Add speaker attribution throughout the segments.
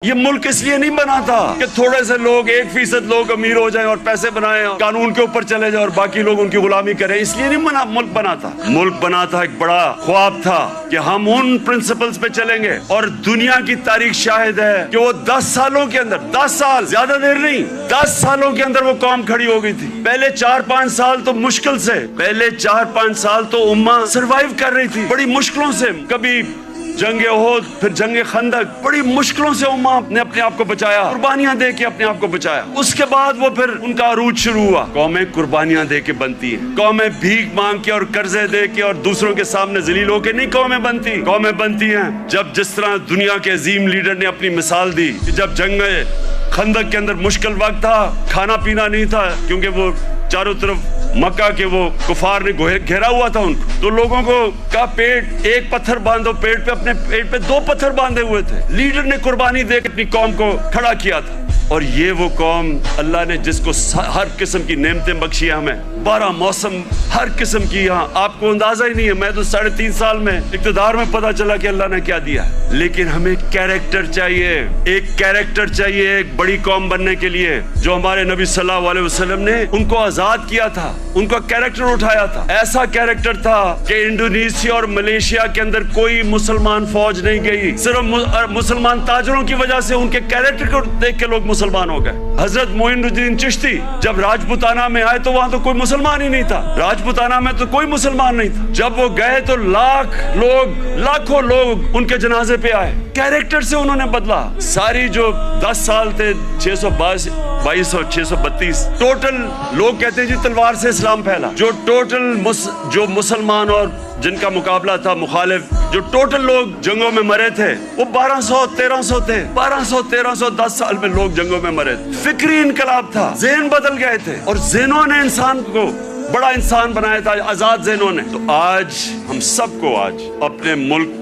Speaker 1: یہ ملک اس لیے نہیں بنا تھا کہ تھوڑے سے لوگ 1% لوگ امیر ہو جائیں اور پیسے بنائیں اور قانون کے اوپر چلے جائیں اور باقی لوگ ان کی غلامی کریں. اس لیے نہیں ملک بنا تھا. ملک بنا تھا، ایک بڑا خواب تھا کہ ہم ان پرنسپلز پہ چلیں گے. اور دنیا کی تاریخ شاہد ہے کہ وہ 10 سالوں کے اندر، 10 سال زیادہ دیر نہیں، 10 سالوں کے اندر وہ قوم کھڑی ہو گئی تھی. پہلے 4-5 سال تو مشکل سے، پہلے 4-5 سال تو امہ سروائیو کر رہی تھی بڑی مشکلوں سے. کبھی جنگ احد، پھر جنگ خندق، بڑی مشکلوں سے امہ نے اپنے آپ کو بچایا، قربانیاں دے کے اپنے آپ کو بچایا. اس کے بعد وہ پھر ان کا عروج شروع ہوا. قومیں قربانیاں دے کے بنتی ہیں، قومیں بھیک مانگ کے اور قرضے دے کے اور دوسروں کے سامنے ذلیل ہو کے نہیں قومیں بنتی. قومیں بنتی ہیں جب، جس طرح دنیا کے عظیم لیڈر نے اپنی مثال دی کہ جب جنگ خندق کے اندر مشکل وقت تھا، کھانا پینا نہیں تھا کیونکہ وہ چاروں طرف مکہ کے وہ کفار نے گھیرا ہوا تھا ان کو، تو لوگوں کو کہا پیٹ ایک پتھر باندھو، پیٹ پہ اپنے پیٹ پہ 2 پتھر باندھے ہوئے تھے. لیڈر نے قربانی دے کے اپنی قوم کو کھڑا کیا تھا. اور یہ وہ قوم اللہ نے جس کو ہر قسم کی نعمتیں بخشی ہمیں، 12 موسم ہر قسم کی. یہاں آپ کو اندازہ ہی نہیں ہے، میں تو 3.5 سال میں اقتدار میں پتا چلا کہ اللہ نے کیا دیا. لیکن ہمیں کیریکٹر چاہیے، ایک کیریکٹر چاہیے ایک بڑی قوم بننے کے لیے. جو ہمارے نبی صلی اللہ علیہ وسلم نے ان کو آزاد کیا تھا، ان کا کیریکٹر اٹھایا تھا. ایسا کیریکٹر تھا کہ انڈونیشیا اور ملیشیا کے اندر کوئی مسلمان فوج نہیں گئی، صرف مسلمان تاجروں کی وجہ سے ان کے کیریکٹر کو دیکھ کے لوگ مسلمان ہو گئے. حضرت معین الدین چشتی جب راجپوتانہ میں آئے تو وہاں تو کوئی مسلمان ہی نہیں تھا، راجپوتانہ میں تو کوئی مسلمان نہیں تھا. جب وہ گئے تو لاکھوں لوگ ان کے جنازے پہ آئے. کیریکٹر سے انہوں نے بدلا. ساری جو 10 سال تھے، 622 اور 632 ٹوٹل، لوگ کہتے ہیں جی تلوار سے اسلام پھیلا. جو ٹوٹل جو مسلمان اور جن کا مقابلہ تھا مخالف، جو ٹوٹل لوگ جنگوں میں مرے تھے وہ 1200-1300 تھے. 1200-1300 10 سال میں لوگ جنگوں میں مرے تھے. فکری انقلاب تھا، ذہن بدل گئے تھے اور ذہنوں نے انسان کو بڑا انسان بنایا تھا، آزاد ذہنوں نے. تو آج ہم سب کو آج اپنے ملک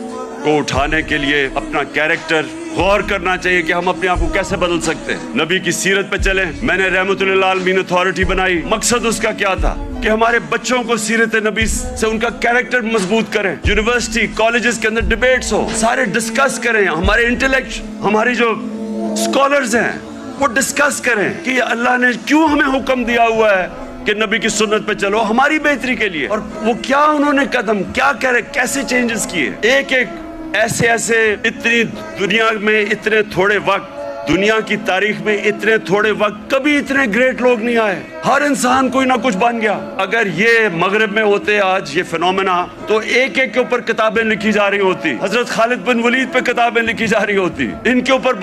Speaker 1: کو اٹھانے کے لیے اپنا کیریکٹر غور کرنا چاہیے کہ ہم اپنے آپ کو کیسے بدل سکتے ہیں. نبی کی سیرت پہ چلیں. میں نے رحمت اللہ عالمین اتھارٹی بنائی. مقصد اس کا کیا تھا کہ ہمارے بچوں کو سیرت نبی سے ان کا کیریکٹر مضبوط کریں. یونیورسٹی کالجز کے اندر ڈیبیٹس ہو، سارے ڈسکس کریں. ہمارے انٹلیکٹ، ہماری جو اسکالرز ہیں وہ ڈسکس کریں کہ اللہ نے کیوں ہمیں حکم دیا ہوا ہے کہ نبی کی سنت پہ چلو ہماری بہتری کے لیے، اور وہ کیا انہوں نے قدم کیا کرے، کیسے چینجز کیے. ایک ایسے اتنی دنیا میں اتنے تھوڑے وقت، دنیا کی تاریخ میں اتنے تھوڑے وقت کبھی اتنے گریٹ لوگ نہیں آئے. ہر انسان کوئی نہ کچھ بن گیا. اگر یہ مغرب میں ہوتے آج یہ فینومینا، تو ایک کے اوپر کتابیں لکھی جا رہی ہوتی. حضرت خالد بن ولید پہ کتابیں لکھی جا رہی ہوتی. ان کے اوپر